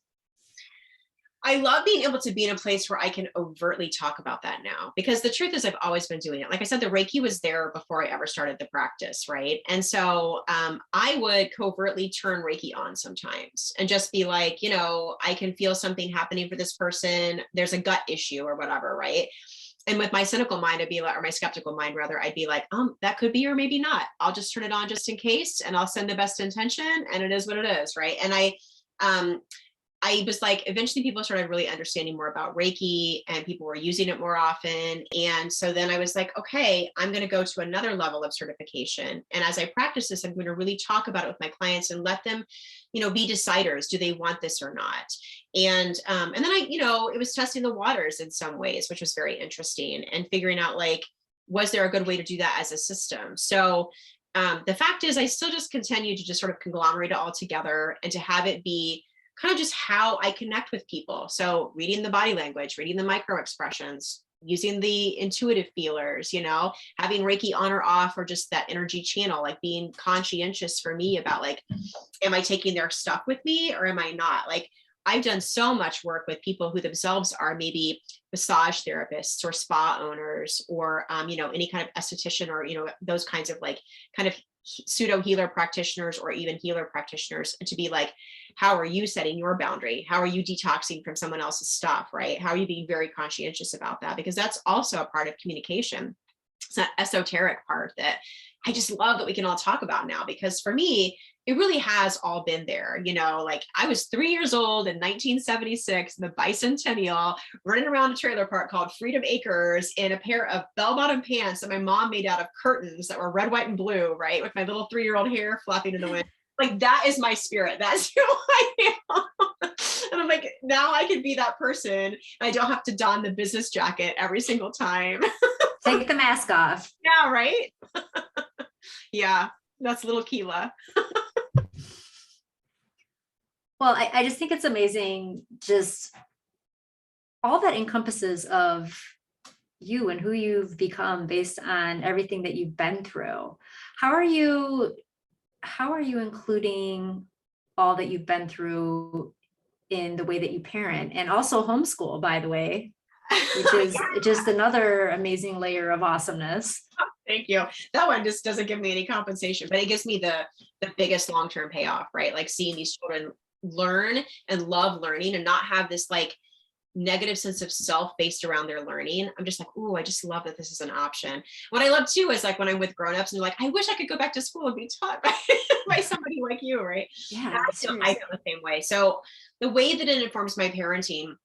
I love being able to be in a place where I can overtly talk about that now, because the truth is I've always been doing it. Like I said, the Reiki was there before I ever started the practice, right? And so I would covertly turn Reiki on sometimes and just be like, I can feel something happening for this person. There's a gut issue or whatever, right? And with my cynical mind, I'd be like, or my skeptical mind rather, I'd be like, that could be or maybe not. I'll just turn it on just in case, and I'll send the best intention, and it is what it is, right? And I was like, eventually people started really understanding more about Reiki and people were using it more often. And so then I was like, okay, I'm going to go to another level of certification. And as I practice this, I'm going to really talk about it with my clients and let them, be deciders. Do they want this or not? And then it was testing the waters in some ways, which was very interesting, and figuring out was there a good way to do that as a system? So the fact is I still just continue to just sort of conglomerate it all together and to have it be kind of just how I connect with people. So reading the body language, reading the micro expressions, using the intuitive feelers, having Reiki on or off, or just that energy channel, being conscientious for me about am I taking their stuff with me or am I not? I've done so much work with people who themselves are maybe massage therapists or spa owners, or, any kind of esthetician, or, those kinds of like kind of pseudo healer practitioners, or even healer practitioners, and to be like, how are you setting your boundary? How are you detoxing from someone else's stuff, right? How are you being very conscientious about that? Because that's also a part of communication. It's that esoteric part that I just love that we can all talk about now, because for me, it really has all been there. Like I was 3 years old in 1976, the bicentennial, running around a trailer park called Freedom Acres in a pair of bell-bottom pants that my mom made out of curtains that were red, white, and blue, right? With my little 3-year-old hair flapping in the wind. Like that is my spirit. That's who I am. And I'm like, now I can be that person. I don't have to don the business jacket every single time. Take the mask off. Yeah, right? Yeah, that's little Kealah. Well, I just think it's amazing, just all that encompasses of you and who you've become based on everything that you've been through. How are you including all that you've been through in the way that you parent, and also homeschool, by the way, which is just another amazing layer of awesomeness? Thank you. That one just doesn't give me any compensation, but it gives me the biggest long-term payoff, right? Like seeing these children learn and love learning and not have this like negative sense of self based around their learning. I'm just like, oh, I just love that this is an option. What I love too is like when I'm with grownups and they're like, I wish I could go back to school and be taught by somebody like you, right? Yeah, I feel the same way. So the way that it informs my parenting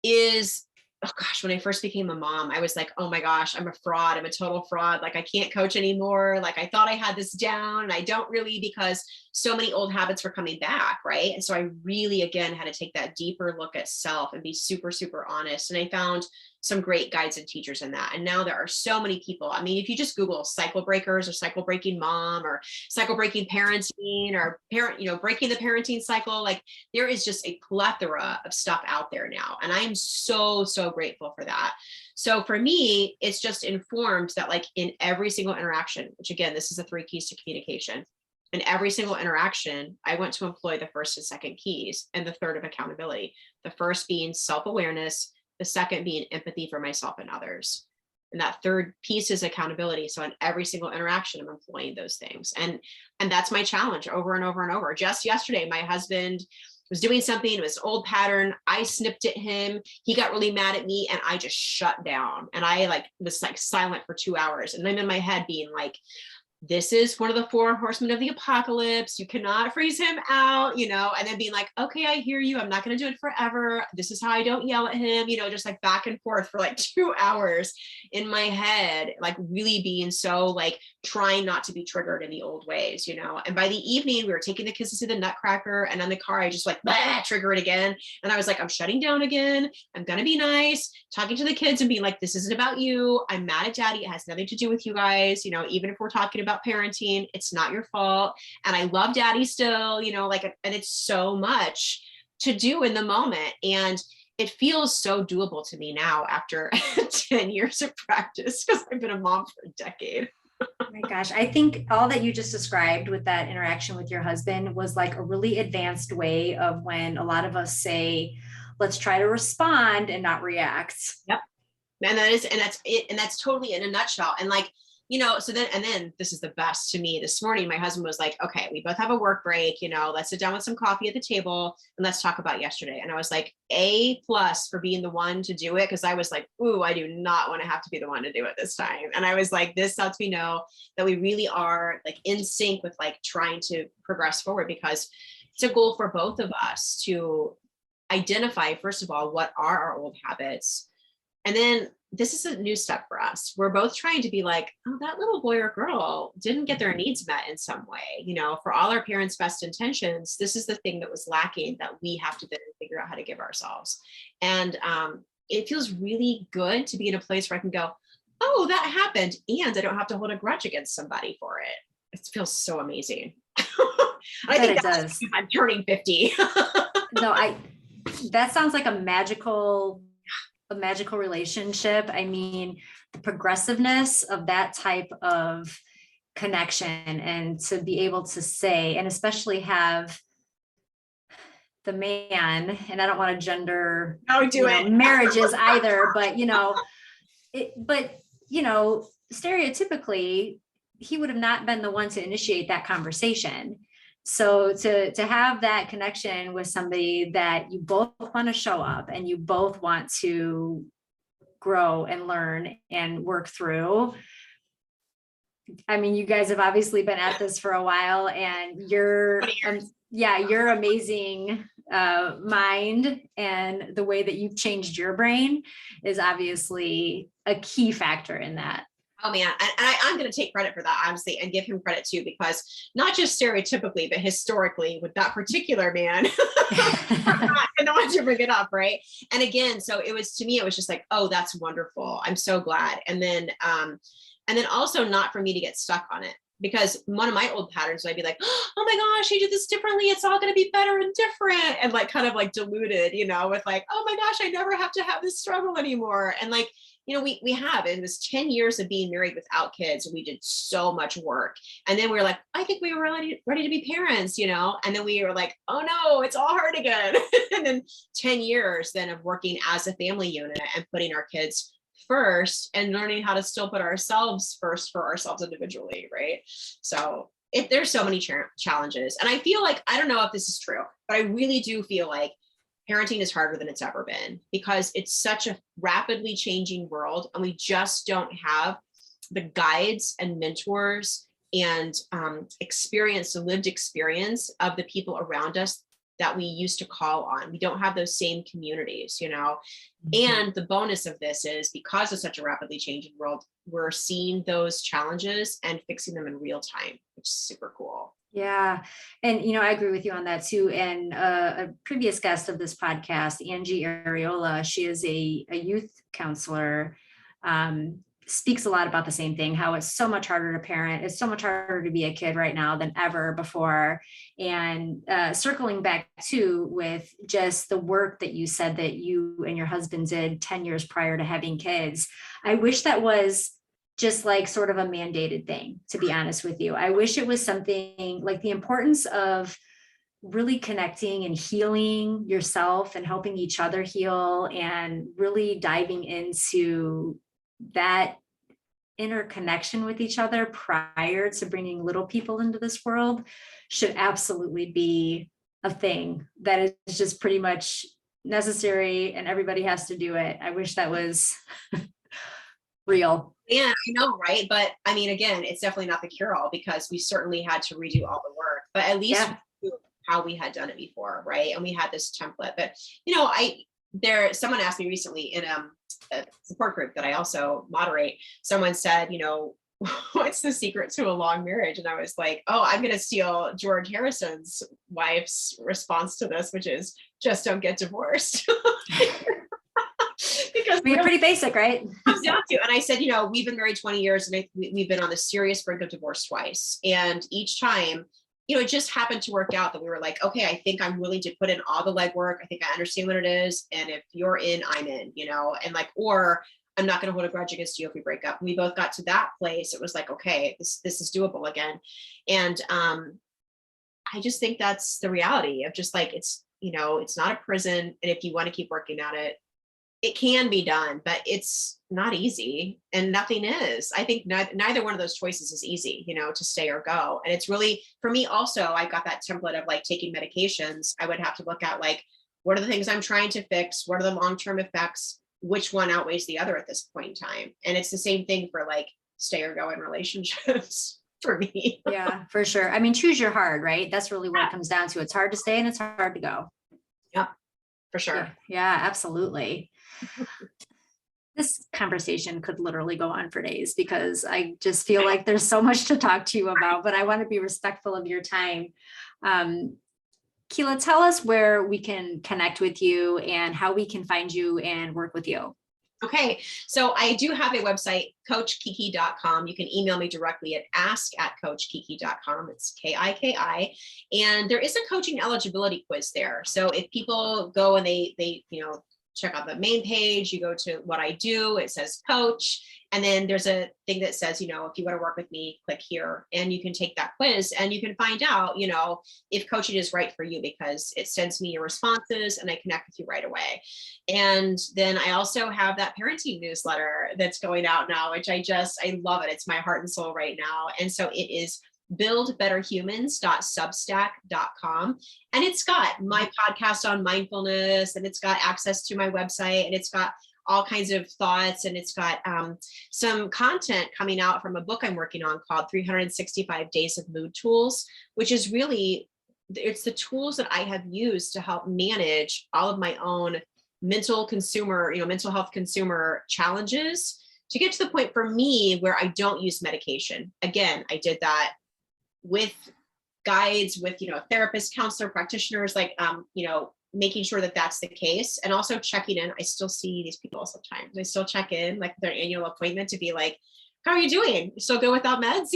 is, oh gosh, when I first became a mom, I was like, oh my gosh, I'm a fraud. I'm a total fraud. Like I can't coach anymore. Like I thought I had this down and I don't really, because so many old habits were coming back. Right. And so I really, again, had to take that deeper look at self and be super, super honest. And I found some great guides and teachers in that. And now there are so many people. I mean, if you just Google cycle breakers or cycle breaking mom or cycle breaking parenting or breaking the parenting cycle, like there is just a plethora of stuff out there now. And I'm so, so grateful for that. So for me, it's just informed that like in every single interaction, which again, this is the 3 keys to communication. In every single interaction, I want to employ the first and second keys and the third of accountability. The first being self-awareness, the second being empathy for myself and others. And that third piece is accountability. So in every single interaction, I'm employing those things. And that's my challenge over and over and over. Just yesterday, my husband was doing something, it was an old pattern. I snipped at him. He got really mad at me and I just shut down. And I was silent for 2 hours. And I'm in my head being like, this is one of the 4 horsemen of the apocalypse. You cannot freeze him out, and then being like, okay, I hear you. I'm not going to do it forever. This is how I don't yell at him, just like back and forth for like 2 hours in my head, like really being so like trying not to be triggered in the old ways, and by the evening we were taking the kids to see the Nutcracker, and on the car, I just like trigger it again. And I was like, I'm shutting down again. I'm going to be nice, talking to the kids and being like, this isn't about you. I'm mad at daddy. It has nothing to do with you guys. Even if we're talking about parenting, it's not your fault. And I love daddy still, and it's so much to do in the moment. And it feels so doable to me now after 10 years of practice, because I've been a mom for a decade. Oh my gosh, I think all that you just described with that interaction with your husband was like a really advanced way of when a lot of us say, let's try to respond and not react. Yep. And that's it. And that's totally in a nutshell. And like, so then this is the best to me. This morning, my husband was like, okay, we both have a work break, let's sit down with some coffee at the table and let's talk about yesterday. And I was like, A+ for being the one to do it. Cause I was like, ooh, I do not want to have to be the one to do it this time. And I was like, this lets me know that we really are like in sync with like trying to progress forward, because it's a goal for both of us to identify, first of all, what are our old habits. And then this is a new step for us. We're both trying to be like, oh, that little boy or girl didn't get their needs met in some way. For all our parents' best intentions, this is the thing that was lacking that we have to then figure out how to give ourselves. And it feels really good to be in a place where I can go, oh, that happened. And I don't have to hold a grudge against somebody for it. It feels so amazing. I think it does. I'm turning 50. No, that sounds like a magical relationship. I mean, the progressiveness of that type of connection, and to be able to say, and especially have the man, and I don't want to gender it. marriages either, but stereotypically, he would have not been the one to initiate that conversation. So to have that connection with somebody that you both want to show up and you both want to grow and learn and work through. I mean, you guys have obviously been at this for a while, and your amazing mind and the way that you've changed your brain is obviously a key factor in that. Oh man, and I'm going to take credit for that, honestly, and give him credit too, because not just stereotypically, but historically with that particular man, I don't want to bring it up, right? And again, so it was, to me, it was just like, oh, that's wonderful. I'm so glad. And then also not for me to get stuck on it, because one of my old patterns, I'd be like, oh my gosh, I did this differently. It's all going to be better and different. And like, kind of like diluted, with like, oh my gosh, I never have to have this struggle anymore. And like, we have, it was 10 years of being married without kids. And we did so much work. And then we were like, I think we were ready to be parents, and then we were like, oh no, it's all hard again. And then 10 years then of working as a family unit and putting our kids first and learning how to still put ourselves first for ourselves individually. Right. So if there's so many challenges, and I feel like, I don't know if this is true, but I really do feel like parenting is harder than it's ever been, because it's such a rapidly changing world, and we just don't have the guides and mentors and lived experience of the people around us that we used to call on. We don't have those same communities, And the bonus of this is, because of such a rapidly changing world, we're seeing those challenges and fixing them in real time, which is super cool. Yeah. And, I agree with you on that too. And a previous guest of this podcast, Angie Areola, she is a youth counselor, speaks a lot about the same thing, how it's so much harder to parent. It's so much harder to be a kid right now than ever before. And circling back to with just the work that you said that you and your husband did 10 years prior to having kids, I wish that was just like sort of a mandated thing, to be honest with you. I wish it was something like the importance of really connecting and healing yourself and helping each other heal, and really diving into that interconnection with each other prior to bringing little people into this world should absolutely be a thing that is just pretty much necessary, and everybody has to do it. I wish that was real. Yeah, I know, right? But I mean, again, it's definitely not the cure-all, because we certainly had to redo all the work, but at least we knew how we had done it before, right? And we had this template. But someone asked me recently in a support group that I also moderate, someone said, what's the secret to a long marriage? And I was like, oh, I'm going to steal George Harrison's wife's response to this, which is just don't get divorced. Because we're pretty basic, right? Comes down to, and I said, we've been married 20 years, and we've been on the serious brink of divorce twice. And each time, it just happened to work out that we were like, okay, I think I'm willing to put in all the legwork. I think I understand what it is. And if you're in, I'm in, and like, or I'm not going to hold a grudge against you if we break up. And we both got to that place. It was like, okay, this is doable again. And I just think that's the reality of just like, it's not a prison. And if you want to keep working at it, it can be done, but it's not easy, and nothing is. I think neither one of those choices is easy, to stay or go. And it's really, for me also, I got that template of like taking medications. I would have to look at like, what are the things I'm trying to fix? What are the long-term effects? Which one outweighs the other at this point in time? And it's the same thing for like stay or go in relationships for me. Yeah, for sure. I mean, choose your hard, right? That's really what it comes down to. It's hard to stay and it's hard to go. Yep, for sure. Yeah, absolutely. This conversation could literally go on for days, because I just feel like there's so much to talk to you about, but I want to be respectful of your time. Kealah, tell us where we can connect with you and how we can find you and work with you. Okay, so I do have a website, CoachKiki.com. You can email me directly at ask@CoachKiki.com. It's KIKI. And there is a coaching eligibility quiz there. So if people go and they check out the main page, you go to what I do, it says coach, And then there's a thing that says, if you want to work with me, click here, and you can take that quiz and you can find out, if coaching is right for you, because it sends me your responses and I connect with you right away. And then I also have that parenting newsletter that's going out now, which I love it. It's my heart and soul right now. And so it is buildbetterhumans.substack.com. And it's got my podcast on mindfulness, and it's got access to my website, and it's got all kinds of thoughts, and it's got some content coming out from a book I'm working on called 365 Days of Mood Tools, which is really, it's the tools that I have used to help manage all of my own mental health consumer challenges, to get to the point for me where I don't use medication. Again, I did that with guides, with, therapists, counselor, practitioners, making sure that that's the case, and also checking in. I still see these people sometimes. I still check in, like their annual appointment, to be like, how are you doing? Still go without meds,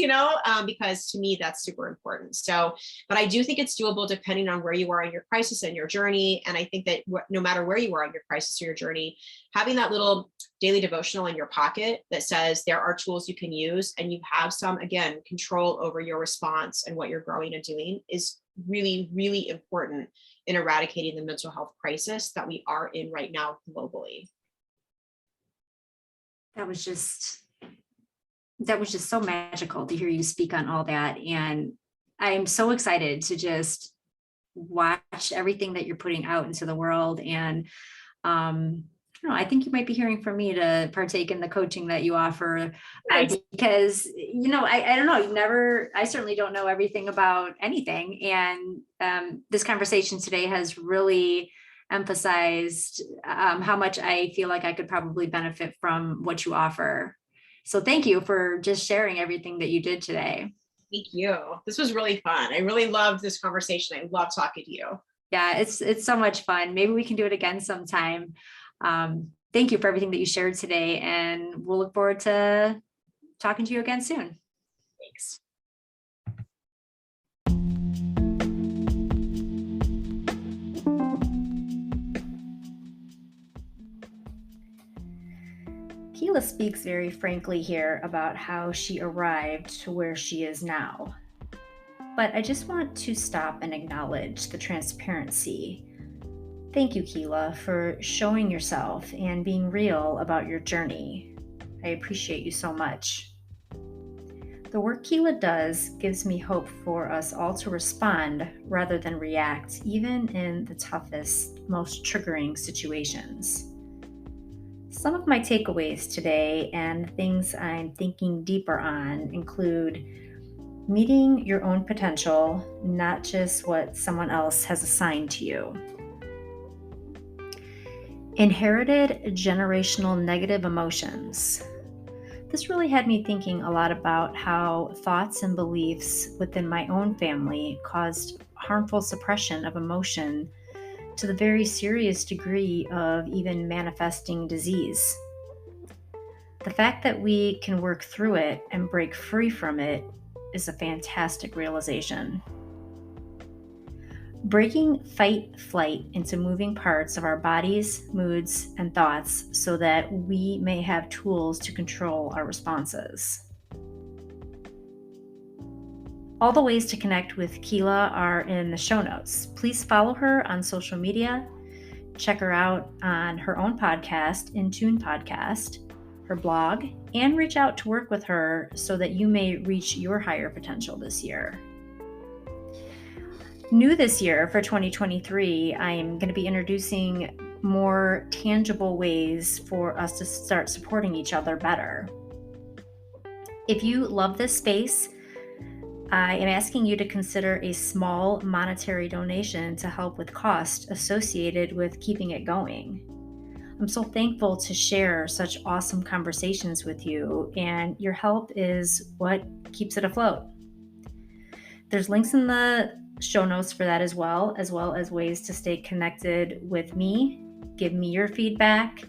because to me, that's super important. So, but I do think it's doable depending on where you are in your crisis and your journey. And I think that no matter where you are in your crisis or your journey, having that little daily devotional in your pocket that says there are tools you can use, and you have some, again, control over your response and what you're growing and doing, is really, really important in eradicating the mental health crisis that we are in right now globally. That was just so magical to hear you speak on all that. And I'm so excited to just watch everything that you're putting out into the world. And I think you might be hearing from me to partake in the coaching that you offer, because, I don't know, I certainly don't know everything about anything. And this conversation today has really emphasized how much I feel like I could probably benefit from what you offer. So thank you for just sharing everything that you did today. Thank you. This was really fun. I really loved this conversation. I love talking to you. Yeah, it's so much fun. Maybe we can do it again sometime. Thank you for everything that you shared today, and we'll look forward to talking to you again soon. Thanks. Kealah speaks very frankly here about how she arrived to where she is now. But I just want to stop and acknowledge the transparency. Thank you, Kealah, for showing yourself and being real about your journey. I appreciate you so much. The work Kealah does gives me hope for us all to respond rather than react, even in the toughest, most triggering situations. Some of my takeaways today and things I'm thinking deeper on include meeting your own potential, not just what someone else has assigned to you. Inherited generational negative emotions. This really had me thinking a lot about how thoughts and beliefs within my own family caused harmful suppression of emotion to the very serious degree of even manifesting disease. The fact that we can work through it and break free from it is a fantastic realization. Breaking fight-flight into moving parts of our bodies, moods, and thoughts so that we may have tools to control our responses. All the ways to connect with Kealah are in the show notes. Please follow her on social media, check her out on her own podcast, Intune Podcast, her blog, and reach out to work with her so that you may reach your higher potential this year. New this year for 2023, I'm going to be introducing more tangible ways for us to start supporting each other better. If you love this space, I am asking you to consider a small monetary donation to help with cost associated with keeping it going. I'm so thankful to share such awesome conversations with you, and your help is what keeps it afloat. There's links in the show notes for that as well as ways to stay connected with me. Give me your feedback.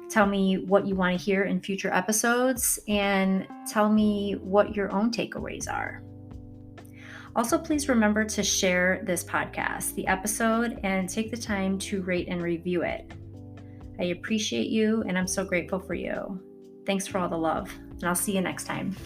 Tell me what you want to hear in future episodes, and tell me what your own takeaways are. Also, please remember to share this podcast, the episode, and take the time to rate and review it. I appreciate you, and I'm so grateful for you. Thanks for all the love, and I'll see you next time.